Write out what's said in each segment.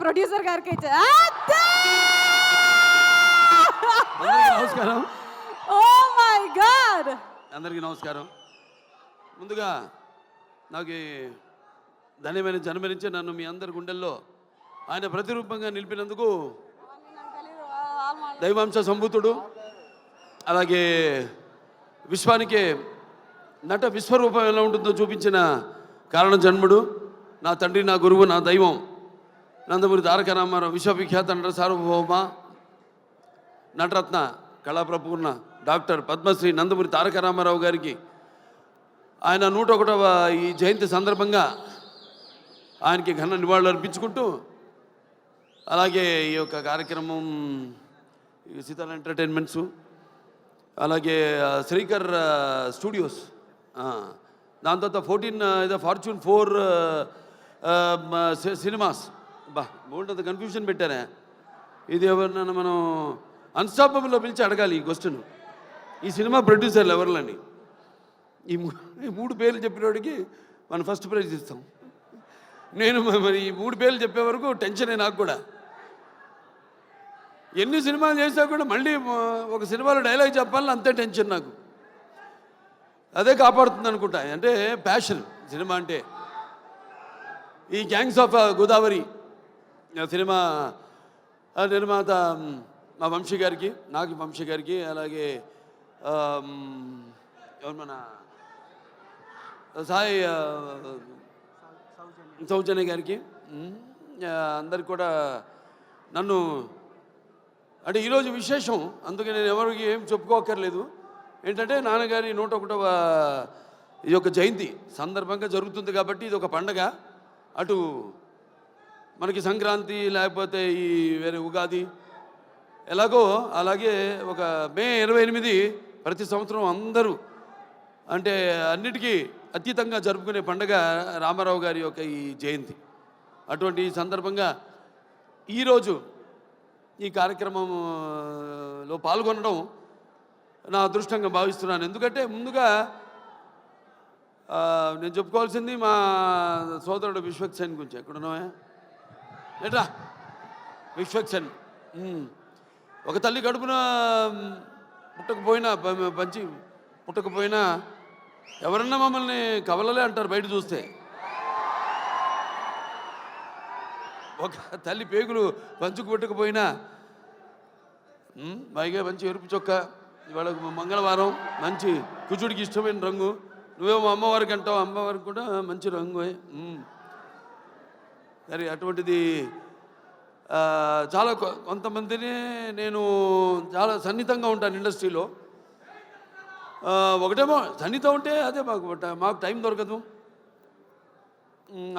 Producer గారికి నమస్కారం. Oh my God, అందరికీ నమస్కారం. ముందుగా నాకు ధన్యమైన జన్మనిచ్చి నన్ను మీ అందరి గుండెల్లో ఆయన ప్రతిరూపంగా నిలిపినందుకు దైవాంశ సంభూతుడు, అలాగే విశ్వానికి నట విశ్వరూపం ఎలా ఉంటుందో చూపించిన కారణ జన్ముడు, నా తండ్రి, నా గురువు, నా దైవం నందమూరి తారక రామారావు, విశ్వవిఖ్యాత నట సార్వభౌమ నటరత్న కళాప్రపూర్ణ డాక్టర్ పద్మశ్రీ నందమూరి తారక రామారావు గారికి ఆయన 101వ ఈ జయంతి సందర్భంగా ఆయనకి ఘన నివాళులు అర్పించుకుంటూ, అలాగే ఈ యొక్క కార్యక్రమం సీతాల ఎంటర్టైన్మెంట్స్, అలాగే శ్రీకర్ స్టూడియోస్, దాని తర్వాత 14 ఫార్చ్యూన్ 4 సినిమాస్, బాగుంటుంది, కన్ఫ్యూజన్ పెట్టారే. ఇది ఎవరినైనా మనం అన్స్టాపబుల్లో పిలిచి అడగాలి ఈ క్వశ్చన్. ఈ సినిమా ప్రొడ్యూసర్లు ఎవరిని? ఈ 3 పేర్లు చెప్పినోడికి మనం ఫస్ట్ ప్రైజ్ ఇస్తాం. నేను మరి ఈ 3 పేర్లు చెప్పే వరకు టెన్షనే నాకు కూడా. ఎన్ని సినిమాలు చేసినా కూడా మళ్ళీ ఒక సినిమాలో డైలాగ్ చెప్పాలని అంతే టెన్షన్ నాకు. అదే కాపాడుతుంది అనుకుంటా. అంటే ప్యాషన్ సినిమా అంటే. ఈ గ్యాంగ్స్ ఆఫ్ గోదావరి సినిమా నిర్మాత మా వంశీ గారికి, నాకు వంశీ గారికి, అలాగే ఎవరు మన సాయి సౌజన్య గారికి, అందరికి కూడా నన్ను అంటే ఈరోజు విశేషం. అందుకే నేను ఎవరికి ఏం చెప్పుకోకర్లేదు. ఏంటంటే నాన్నగారి 101వ ఈ యొక్క జయంతి సందర్భంగా జరుగుతుంది కాబట్టి ఇది ఒక పండగ. అటు మనకి సంక్రాంతి, లేకపోతే ఈ వేరే ఉగాది ఎలాగో అలాగే ఒక మే 28 ప్రతి సంవత్సరం అందరూ అంటే అన్నిటికీ అతీతంగా జరుపుకునే పండగ రామారావు గారి యొక్క ఈ జయంతి. అటువంటి సందర్భంగా ఈరోజు ఈ కార్యక్రమంలో పాల్గొనడం నా అదృష్టంగా భావిస్తున్నాను. ఎందుకంటే ముందుగా నేను చెప్పుకోవాల్సింది మా సోదరుడు విశ్వక్సేన్ గురించి. ఎక్కడున్నావా ఏట్రా విశ్వక్సేన్? ఒక తల్లి కడుపున పుట్టకపోయినా ఎవరన్నా మమ్మల్ని కవలలే అంటారు బయట చూస్తే. ఒక తల్లి పేగులు పంచుకు పుట్టకపోయినా పైగా మంచి ఎరుపు చొక్క, ఇవాళ మంగళవారం, మంచి కుచుడికి ఇష్టమైన రంగు, నువ్వేమో అమ్మవారికి అంటావు, అమ్మవారికి కూడా మంచి రంగు. సరే, అటువంటిది చాలా కొంతమందిని నేను చాలా సన్నిహితంగా ఉంటాను ఇండస్ట్రీలో. ఒకటేమో సన్నిహితం ఉంటే అదే మాకు టైం దొరకదు.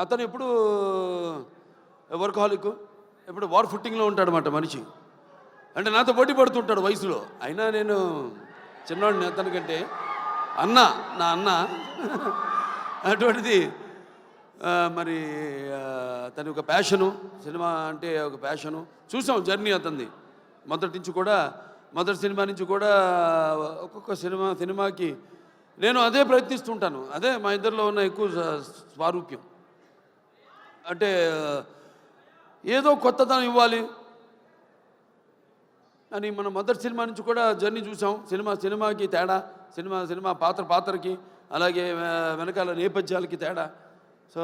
అతను ఎప్పుడు వర్కహాలిక్, ఎప్పుడు వార్ ఫుట్టింగ్లో ఉంటాడనమాట మనిషి. అంటే నాతో పోటీ పడుతుంటాడు వయసులో. అయినా నేను చిన్నవాడిని అతనికంటే. నా అన్న అటువంటిది. మరి అతని ఒక ప్యాషను, సినిమా అంటే ఒక ప్యాషను. చూసాం జర్నీ అతనిది మొదటి సినిమా నుంచి కూడా ఒక్కొక్క సినిమాకి నేను అదే ప్రయత్నిస్తుంటాను. అదే మా ఇద్దరిలో ఉన్న ఎక్కువ స్వారూప్యం. అంటే ఏదో కొత్తదనం ఇవ్వాలి అని మన మొదటి సినిమా నుంచి కూడా జర్నీ చూసాం. సినిమాకి తేడా, సినిమా పాత్రకి, అలాగే వెనకాల నేపథ్యాలకి తేడా. సో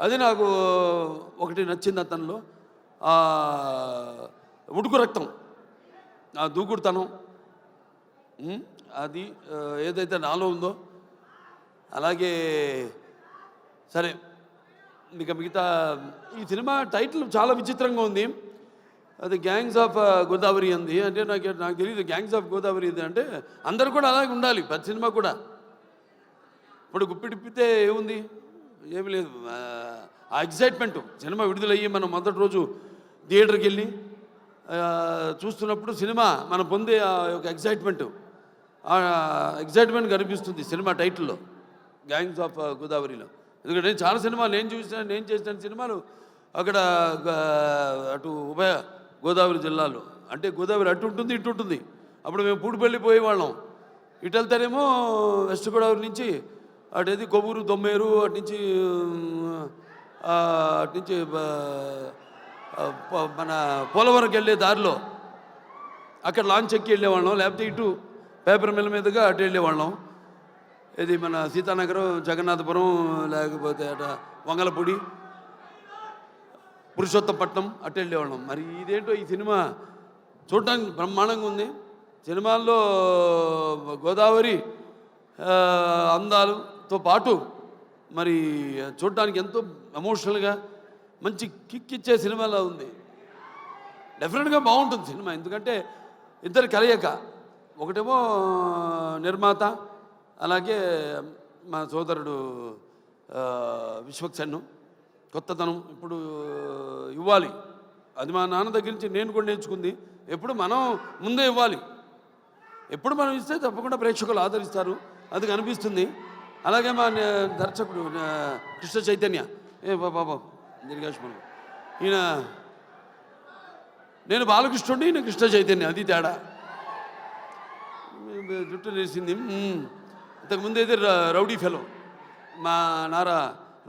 అది నాకు ఒకటి నచ్చింది అతనిలో. ఉడుకు రక్తం, ఆ దూకుడుతనం, అది ఏదైతే నాలో ఉందో. అలాగే సరే, ఇక మిగతా ఈ సినిమా టైటిల్ చాలా విచిత్రంగా ఉంది. అది గ్యాంగ్స్ ఆఫ్ గోదావరి అంది. అంటే నాకు తెలియదు గ్యాంగ్స్ ఆఫ్ గోదావరి ఇది అంటే. అందరు కూడా అలాగే ఉండాలి ప్రతి సినిమా కూడా. ఇప్పుడు గుప్పిడిప్పితే ఏముంది, ఏమి లేదు. ఆ ఎగ్జైట్మెంట్ సినిమా విడుదలయ్యి మనం మొదటి రోజు థియేటర్కి వెళ్ళి చూస్తున్నప్పుడు సినిమా మనం పొందే ఆ యొక్క ఎగ్జైట్మెంట్ కనిపిస్తుంది సినిమా టైటిల్లో, గ్యాంగ్స్ ఆఫ్ గోదావరిలో. ఎందుకంటే నేను చాలా సినిమాలు నేను చేసిన సినిమాలు అక్కడ అటు ఉభయ గోదావరి జిల్లాలో. అంటే గోదావరి అటు ఉంటుంది, ఇటు ఉంటుంది. అప్పుడు మేము పూడిపల్లి పోయేవాళ్ళం. ఇటు వెళ్తారేమో వెస్ట్ గోదావరి నుంచి అటేది కొవ్వూరు, దొమ్మేరు, అటు నుంచి మన పోలవరంకి వెళ్ళే దారిలో అక్కడ లాంచ్ ఎక్కి వెళ్ళేవాళ్ళం, లేకపోతే ఇటు పేపర్ మిల్ మీదుగా అటు వెళ్ళేవాళ్ళం. ఇది మన సీతానగరం, జగన్నాథపురం, లేకపోతే అట వంగలపూడి, పురుషోత్తపట్నం అటు వెళ్ళేవాళ్ళం. మరి ఇదేంటో ఈ సినిమా చూడటానికి బ్రహ్మాండంగా ఉంది. సినిమాల్లో గోదావరి అందాలతో పాటు మరి చూడటానికి ఎంతో ఎమోషనల్గా మంచి కిక్ ఇచ్చే సినిమాలా ఉంది. డెఫినెట్గా బాగుంటుంది సినిమా. ఎందుకంటే ఇద్దరు కలయిక, ఒకటేమో నిర్మాత, అలాగే మా సోదరుడు విశ్వక్సేన్. కొత్తదనం ఇప్పుడు ఇవ్వాలి, అది మా నాన్న దగ్గర నుంచి నేను కూడా నేర్చుకుంది. ఎప్పుడు మనం ముందే ఇవ్వాలి, ఎప్పుడు మనం ఇస్తే తప్పకుండా ప్రేక్షకులు ఆదరిస్తారు, అది కనిపిస్తుంది. అలాగే మా దర్శకుడు కృష్ణ చైతన్య, బాబా దీర్ఘాష్మణ్, ఈయన నేను బాలకృష్ణుడిని, ఈయన కృష్ణ చైతన్య, అది తేడా. జుట్టు నేసింది. ఇంతకుముందు అయితే రౌడీ ఫెలో మా నారా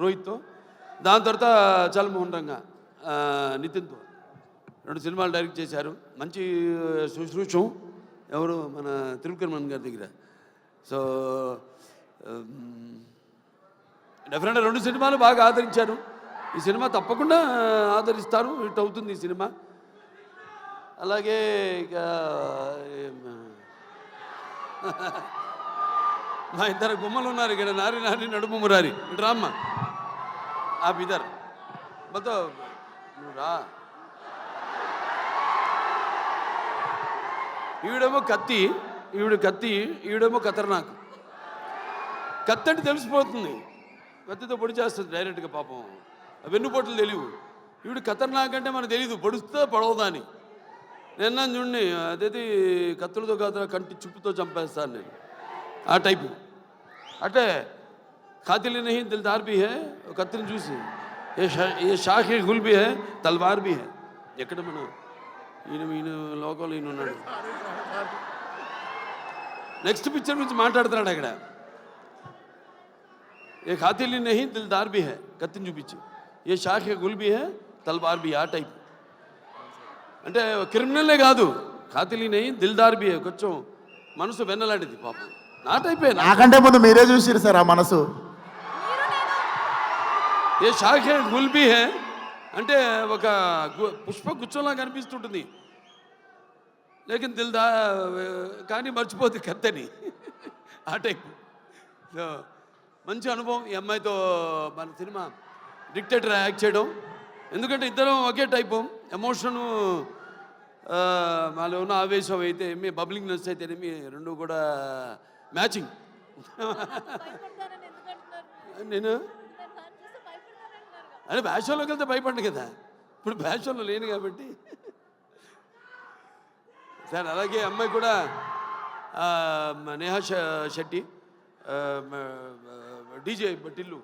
రోహిత్తో, దాని తర్వాత చల్మోహన్ రంగా నితిన్తో 2 సినిమాలు డైరెక్ట్ చేశారు. మంచి శుశ్రూషం ఎవరు మన త్రివిక్రమన్ గారి దగ్గర. సో డెఫినెట్గా 2 సినిమాలు బాగా ఆదరించారు. ఈ సినిమా తప్పకుండా ఆదరిస్తారు, హిట్ అవుతుంది ఈ సినిమా. అలాగే ఇక మా ఇద్దరు గుమ్మలు ఉన్నారు ఇక్కడ, నారి నారి నడుము మురారి. ఇటు రామ్మ, ఆ ఇద్దరు మొత్తం నువ్వు రా. ఈవిడేమో కత్తి, ఈవిడేమో ఖతర్నాక్. కత్తి అంటే తెలిసిపోతుంది, కత్తితో పొడి చేస్తుంది డైరెక్ట్గా. పాపం వెన్నుపోట్లు తెలియవు. ఈవిడ ఖతర్నాక్ అంటే మనకు తెలియదు, పొడుస్తా పొడవదా అని. నిన్న చూడండి, అదేది కత్తులతో కాదు కంటి చుప్పుతో చంపేస్తాను నేను, ఆ టైపు. అంటే ఖాతిలి నహీ దిల్దార్ భీ హై, కత్తిని చూసి ఏ షాఖే గుల్ భీ హై, తల్వార్ భీ హై. ఎక్కడ మన ఈయన లోకంలో ఈయన ఉన్నాడు. నెక్స్ట్ పిక్చర్ గురించి మాట్లాడుతున్నాడు అక్కడ. ఏ ఖాతిలి నహీ దిల్దార్ భీ హై, కత్తిని చూపించి ఏ షాఖే గుల్ భీ హై, తల్వార్ భీ, ఆ టైప్. అంటే క్రిమినల్లే కాదు, ఖాతిలి నహీ దిల్దార్ భీ హై, కొంచెం మనసు వెన్నలాంటిది పాపం. నా టైపే. నాకంటే ముందు మీరే చూసిరు సార్ ఆ మనసు. ఏ షాఖే గుల్ భీ హై అంటే ఒక పుష్ప గుచ్చంలా కనిపిస్తుంటుంది, లేకిన్ దిల్దా కానీ మర్చిపోతుంది కత్తని, ఆ టైప్. సో మంచి అనుభవం ఈ అమ్మాయితో మన సినిమా డిక్టేటర్ యాక్ట్ చేయడం. ఎందుకంటే ఇద్దరం ఒకే టైపు, ఎమోషను మాలో ఉన్న ఆవేశం అయితే ఏమి, బబ్లింగ్నెస్ అయితే ఏమి, రెండు కూడా మ్యాచింగ్. నేను అదే బ్యాషోలోకి వెళ్తే భయపడ్డు కదా, ఇప్పుడు బ్యాషోలో లేను కాబట్టి. సార్ అలాగే అమ్మాయి కూడా నేహా శెట్టి, డీజే టిల్లు,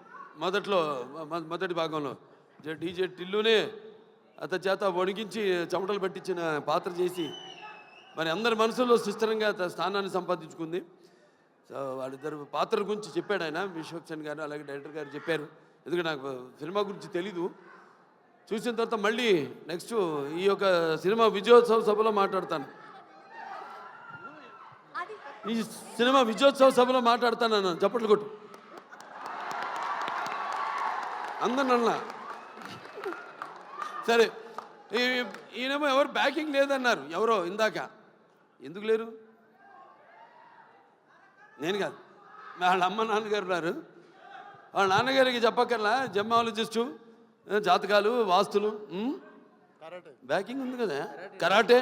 మొదటి భాగంలో డీజే టిల్లునే అతని చేత వణికించి చెమటలు పట్టించిన పాత్ర చేసి మరి అందరి మనసులో సుస్థిరంగా స్థానాన్ని సంపాదించుకుంది. సో వాళ్ళిద్దరు పాత్ర గురించి చెప్పాడు ఆయన, విశ్వక్సేన్ గారు అలాగే డైరెక్టర్ గారు చెప్పారు. ఎందుకంటే నాకు సినిమా గురించి తెలీదు. చూసిన తర్వాత మళ్ళీ నెక్స్ట్ ఈ యొక్క సినిమా విజయోత్సవ సభలో మాట్లాడతాను, ఈ సినిమా విజయోత్సవ సభలో మాట్లాడతాను. చప్పట్లు కొట్టు అందరినన్నా. సరే, ఈయనేమో ఎవరు బ్యాకింగ్ లేదన్నారు, ఎవరో ఇందాక. ఎందుకు లేరు? నేను కాదు, వాళ్ళ అమ్మ నాన్నగారు ఉన్నారు. వాళ్ళ నాన్నగారికి చెప్పక్కర్లా, జెమ్మాలజిస్టు, జాతకాలు, వాస్తులు, బ్యాకింగ్ ఉంది కదా, కరాటే.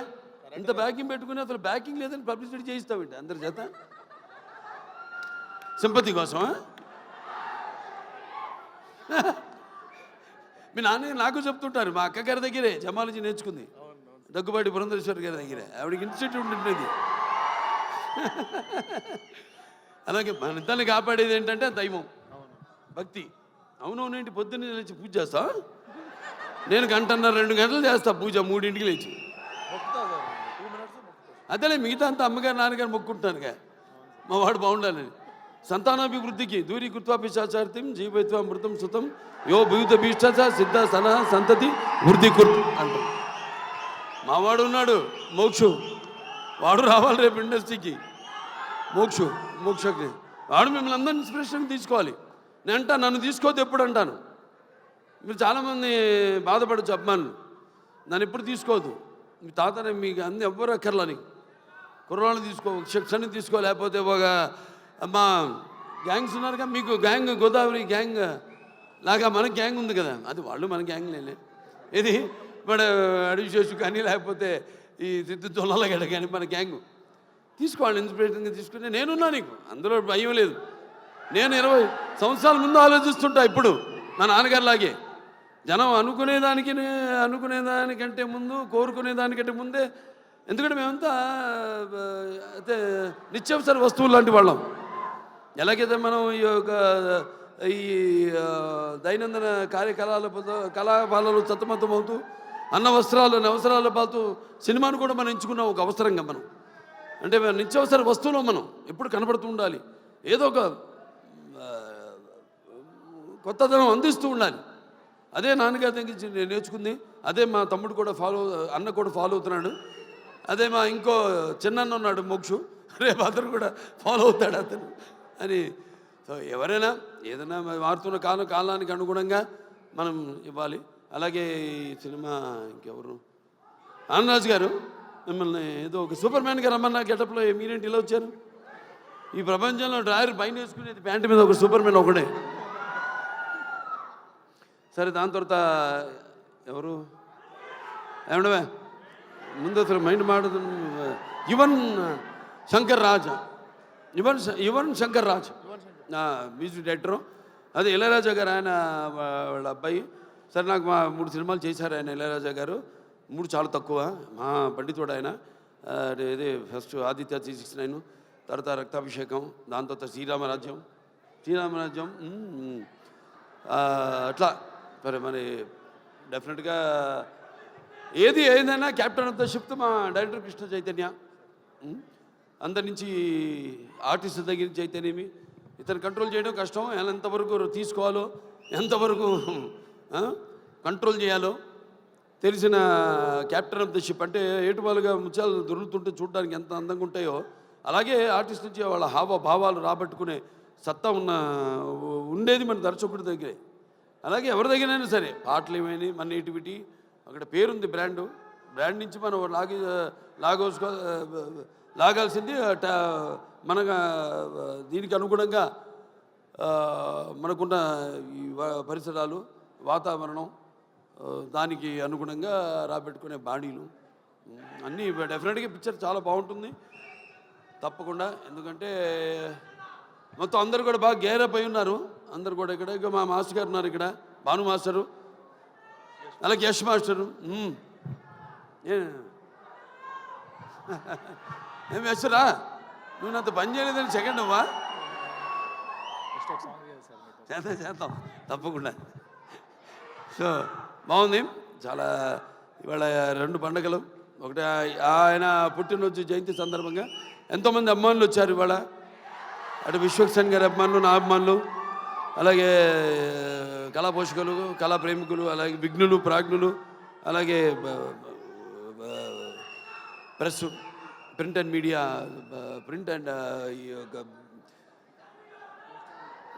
ఇంత బ్యాకింగ్ పెట్టుకుని అసలు బ్యాకింగ్ లేదని పబ్లిసిటీ చేయిస్తామండి అందరి చేత, సింపతి కోసం. మీ నాన్న నాకు చెప్తుంటారు, మా అక్క గారి దగ్గరే జమాలజీ నేర్చుకుంది, దగ్గుబాటి పురంధరేశ్వరి గారి దగ్గరే. ఆవిడకి ఇన్స్టిట్యూట్ ఉంటుంది. అలాగే మన ఇద్దరిని కాపాడేది ఏంటంటే దైవం, భక్తి. అవునవునేంటి, పొద్దున్నే లేచి పూజ చేస్తా నేను, 1.5-2 గంటలు చేస్తా పూజ, 3ంటికి లేచి. అదేలే, మిగతా అంతా అమ్మగారు నాన్నగారు మొక్కుంటానుగా, మా వాడు బాగుండాలని. సంతానాభివృద్ధికి దూరీకృత్వా పిశాచార్తిం జీవైత్వా మృతం సుతం యో భూత భీష్ట సిద్ధ సన సంతతి వృద్ధి కుర్తు అంటారు. మావాడు ఉన్నాడు మోక్షు, వాడు రావాలి రేపు ఇండస్ట్రీకి. మోక్షకి వాడు మిమ్మల్ని అందరినీ ఇన్స్పిరేషన్ తీసుకోవాలి. నేను అంటా, నన్ను తీసుకోవద్దు ఎప్పుడు అంటాను. మీరు చాలామంది బాధపడచ్చు అభిమానులు, నన్ను ఎప్పుడు తీసుకోవద్దు. మీ తాతనే మీకు అన్ని ఎవ్వరు అక్కర్లా, నీకు కుర్రాళ్ళు తీసుకో, శిక్షణ తీసుకో, లేకపోతే ఒక మా గ్యాంగ్స్ ఉన్నారుగా, మీకు గ్యాంగ్ గోదావరి గ్యాంగ్ లాగా మన గ్యాంగ్ ఉంది కదా, అది వాళ్ళు మన గ్యాంగ్ లేలే. ఇది మన అడివిశేషు కానీ లేకపోతే ఈ సిద్ధు జొన్నలగడ్డ కానీ మన గ్యాంగ్ తీసుకోవాలి. ఇన్స్పిరేషన్గా తీసుకుని నేనున్నా, నీకు అందులో భయం లేదు. నేను 20 సంవత్సరాల ముందు ఆలోచిస్తుంటా, ఇప్పుడు మా నాన్నగారిలాగే. జనం అనుకునేదానికంటే ముందు, కోరుకునేదానికంటే ముందే. ఎందుకంటే మేమంతా అయితే నిత్యావసర వస్తువులు లాంటి వాళ్ళం. ఎలాగైతే మనం ఈ దైనందిన కళాపాలలో సతమతమవుతూ అన్న అవసరాలు పాతూ సినిమాను కూడా మనం ఎంచుకున్నాం ఒక అవసరంగా. మనం అంటే నిత్యావసర వస్తువులో మనం ఎప్పుడు కనబడుతూ ఉండాలి, ఏదో ఒక కొత్తదనం అందిస్తూ ఉండాలి. అదే నాన్నగారి దగ్గర నేను నేర్చుకుంది. అదే మా తమ్ముడు కూడా అన్న కూడా ఫాలో అవుతున్నాడు. అదే మా ఇంకో చిన్న ఉన్నాడు మోక్షు, రేపు అతను కూడా ఫాలో అవుతాడు అతను అని. సో ఎవరైనా ఏదైనా మారుతున్న కాలానికి అనుగుణంగా మనం ఇవ్వాలి. అలాగే ఈ సినిమా ఇంకెవరు, ఆనందరాజు గారు మిమ్మల్ని ఏదో ఒక సూపర్ మ్యాన్గా రమ్మన్న గెటప్లో మీరేంటి ఇలా వచ్చారు? ఈ ప్రపంచంలో డ్రాయర్ పైన వేసుకునేది ప్యాంటు మీద ఒక సూపర్ మ్యాన్ ఒకడే. సరే, దాని తర్వాత ఎవరు ఏమండవే ముందు అసలు మైండ్ మాడదు. Yuvan Shankar Raja music director. అదే ఇళయరాజా గారు, ఆయన వాళ్ళ అబ్బాయి. సరే, నాకు మా 3 సినిమాలు చేశారు ఆయన, ఇళయరాజా గారు. 3 చాలా తక్కువ, మా పండితుడు ఆయన. ఇది ఫస్ట్ ఆదిత్య 369, తర్వాత రక్తాభిషేకం, దాని తర్వాత శ్రీరామరాజ్యం అట్లా. మరి డెఫినెట్గా ఏదైనా క్యాప్టెన్ ఆఫ్ ద షిప్ మా డైరెక్టర్ కృష్ణ చైతన్య. అందరి నుంచి ఆర్టిస్ట్ దగ్గర నుంచి అయితేనేమి ఇతను కంట్రోల్ చేయడం కష్టం. ఎంతవరకు తీసుకోవాలో, ఎంతవరకు కంట్రోల్ చేయాలో తెలిసిన క్యాప్టెన్ ఆఫ్ ద షిప్. అంటే ఏటువాలుగా ముత్యాలు దొరుకుతుంటే చూడడానికి ఎంత అందంగా ఉంటాయో, అలాగే ఆర్టిస్ట్ నుంచి వాళ్ళ హావభావాలు రాబట్టుకునే సత్తా ఉండేది మన దర్శకుడి దగ్గరే. అలాగే ఎవరి దగ్గరైనా సరే పాటలు ఏమైనా మన నేటివిటీ అక్కడ పేరుంది, బ్రాండ్ నుంచి మనం లాగాల్సింది మన దీనికి అనుగుణంగా మనకున్న ఈ పరిసరాలు, వాతావరణం, దానికి అనుగుణంగా రాబెట్టుకునే బాడీలు అన్నీ. డెఫినెట్గా పిక్చర్ చాలా బాగుంటుంది తప్పకుండా. ఎందుకంటే మొత్తం అందరూ కూడా బాగా గేరప్ అయి ఉన్నారు. అందరు కూడా ఇక్కడ ఇక మా మాస్టర్ గారు ఉన్నారు, ఇక్కడ భాను మాస్టరు, అలాగే యశ్ మాస్టరు. ఏం యశ్రా, నువ్వు నాతో పని చేయలేదని సెకండ్ అవ్వా? చేద్దాం తప్పకుండా. సో బాగుంది చాలా. ఇవాళ 2 పండుగలు, ఒకటి ఆయన పుట్టినరోజు జయంతి సందర్భంగా ఎంతోమంది అభిమానులు వచ్చారు ఇవాళ. అటు విశ్వక్సేన్ గారి అభిమానులు, నా అభిమానులు, అలాగే కళా పోషకులు, కళా ప్రేమికులు, అలాగే విఘ్నులు, ప్రాజ్ఞులు, అలాగే press, print and media, print and ఈ యొక్క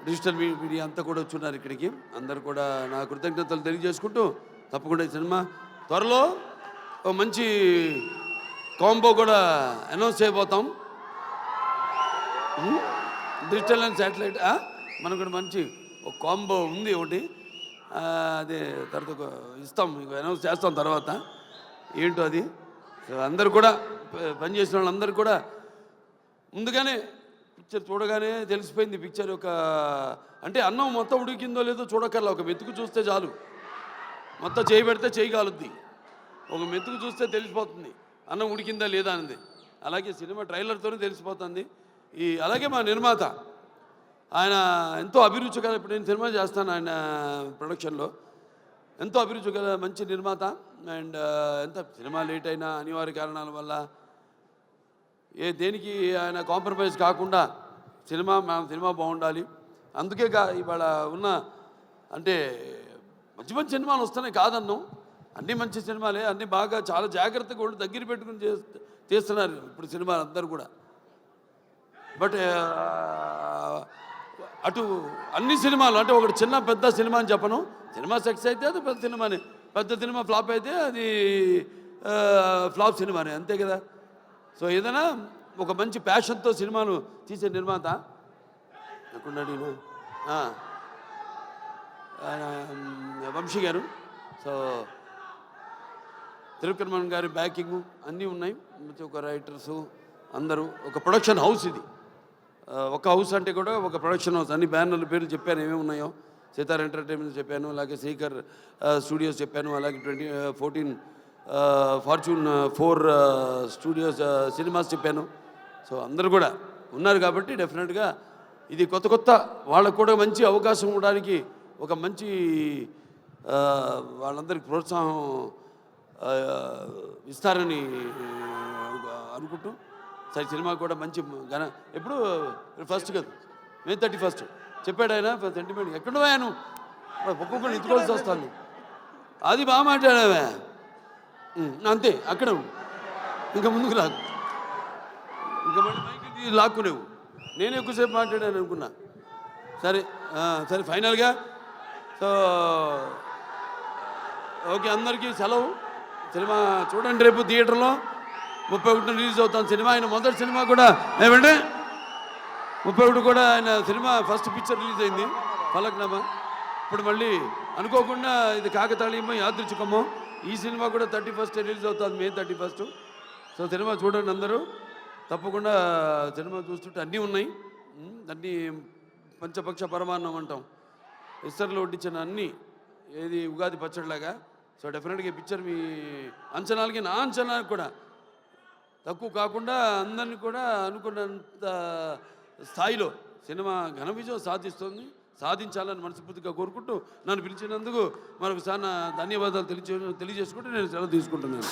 డిజిటల్ మీడియా అంతా కూడా వచ్చున్నారు ఇక్కడికి. అందరు కూడా నా కృతజ్ఞతలు తెలియజేసుకుంటూ తప్పకుండా ఈ సినిమా త్వరలో ఒక మంచి కాంబో కూడా అనౌన్స్ చేయబోతాం. డిజిటల్ అండ్ శాటిలైట్ మనకు కూడా మంచి ఒక కాంబో ఉంది ఒకటి. అదే తర్వాత ఇస్తాం, అనౌన్స్ చేస్తాం తర్వాత ఏంటో అది. అందరు కూడా పనిచేసిన వాళ్ళందరూ కూడా ముందుగానే పిక్చర్ చూడగానే తెలిసిపోయింది. పిక్చర్ ఒక అంటే అన్నం మొత్తం ఉడికిందో లేదో చూడక్కర్లా, ఒక మెతుకు చూస్తే చాలు. మొత్తం చేయి పెడితే చేయి కాలుద్ది, ఒక మెతుకు చూస్తే తెలిసిపోతుంది అన్నం ఉడికిందా లేదా అనేది. అలాగే సినిమా ట్రైలర్తోనే తెలిసిపోతుంది. అలాగే మా నిర్మాత ఆయన ఎంతో అభిరుచి గల, ఇప్పుడు నేను సినిమా చేస్తాను ఆయన ప్రొడక్షన్లో, ఎంతో అభిరుచి గల మంచి నిర్మాత. అండ్ ఎంత సినిమా లేట్ అయినా అనివార్య కారణాల వల్ల దేనికి ఆయన కాంప్రమైజ్ కాకుండా సినిమా బాగుండాలి. అందుకే ఇవాళ ఉన్న అంటే మంచి మంచి సినిమాలు వస్తున్నాయి కాదన్నాం, అన్నీ మంచి సినిమాలే, అన్నీ బాగా చాలా జాగ్రత్తగా వాళ్ళు దగ్గర పెట్టుకుని చేస్తున్నారు ఇప్పుడు సినిమాలు అందరూ కూడా. బట్ అటు అన్ని సినిమాలు అంటే ఒకటి చిన్న పెద్ద సినిమా అని చెప్పను, సినిమా సక్సెస్ అయితే అది పెద్ద సినిమానే, పెద్ద సినిమా ఫ్లాప్ అయితే అది ఫ్లాప్ సినిమానే, అంతే కదా. సో ఏదైనా ఒక మంచి ప్యాషన్తో సినిమాలు తీసే నిర్మాత ఎక్కడున్నాడు వంశీ గారు. సో తిరుక్కర్మన్ గారి బ్యాకింగ్ అన్నీ ఉన్నాయి, ఒక రైటర్సు అందరూ, ఒక ప్రొడక్షన్ హౌస్ ఇది. ఒక హౌస్ అంటే కూడా ఒక ప్రొడక్షన్ హౌస్. అన్ని బ్యానర్ల పేర్లు చెప్పాను ఏమేమి ఉన్నాయో, సితార్ ఎంటర్టైన్మెంట్ చెప్పాను, అలాగే శ్రీకర్ స్టూడియోస్ చెప్పాను, అలాగే 14 ఫార్చ్యూన్ 4 స్టూడియోస్ సినిమాస్ చెప్పాను. సో అందరూ కూడా ఉన్నారు కాబట్టి డెఫినెట్గా ఇది కొత్త వాళ్ళకు కూడా మంచి అవకాశం ఇవ్వడానికి ఒక మంచి వాళ్ళందరికీ ప్రోత్సాహం ఇస్తారని అనుకుంటూ సరే సినిమా కూడా మంచి ఎప్పుడు ఫస్ట్ కదా May 31 చెప్పాడు ఆయన సెంటిమెంట్. ఎక్కడున్నాను ఒక్కొక్కరు ఎత్తుకోవాల్సి వస్తాను, అది బాగా మాట్లాడావే అంతే, అక్కడ ఇంకా ముందుకు రాకు, ఇంకా మళ్ళీ మైకి లాక్కునేవు. నేను ఎక్కువసేపు మాట్లాడాను అనుకున్నా. సరే సరే ఫైనల్గా సో ఓకే, అందరికీ సెలవు. సినిమా చూడండి, రేపు థియేటర్లో 31 రిలీజ్ అవుతాను సినిమా. ఆయన మొదటి సినిమా కూడా ఏమంటే 31 కూడా ఆయన సినిమా ఫస్ట్ పిక్చర్ రిలీజ్ అయింది ఫలక్నామా. ఇప్పుడు మళ్ళీ అనుకోకుండా ఇది కాకతాళీయమో యాదృచ్ఛికమో ఈ సినిమా కూడా 31 రిలీజ్ అవుతుంది, May 31. సో సినిమా చూడండి అందరూ తప్పకుండా. సినిమా చూస్తుంటే అన్నీ ఉన్నాయి, అన్నీ పంచపక్ష పరమాన్నం అంటాం, ఇస్తర్లో వడ్డించిన అన్నీ, ఏది ఉగాది పచ్చడిలాగా. సో డెఫినెట్గా ఈ పిక్చర్ మీ అంచనాలకి నా అంచనాలకు కూడా తక్కువ కాకుండా అందరినీ కూడా అనుకున్నంత స్థాయిలో సినిమా ఘన విజయం సాధించాలని మనస్ఫూర్తిగా కోరుకుంటూ నన్ను పిలిచినందుకు మరొకసారి నా ధన్యవాదాలు తెలియజేసుకుంటూ నేను సెలవు తీసుకుంటున్నాను.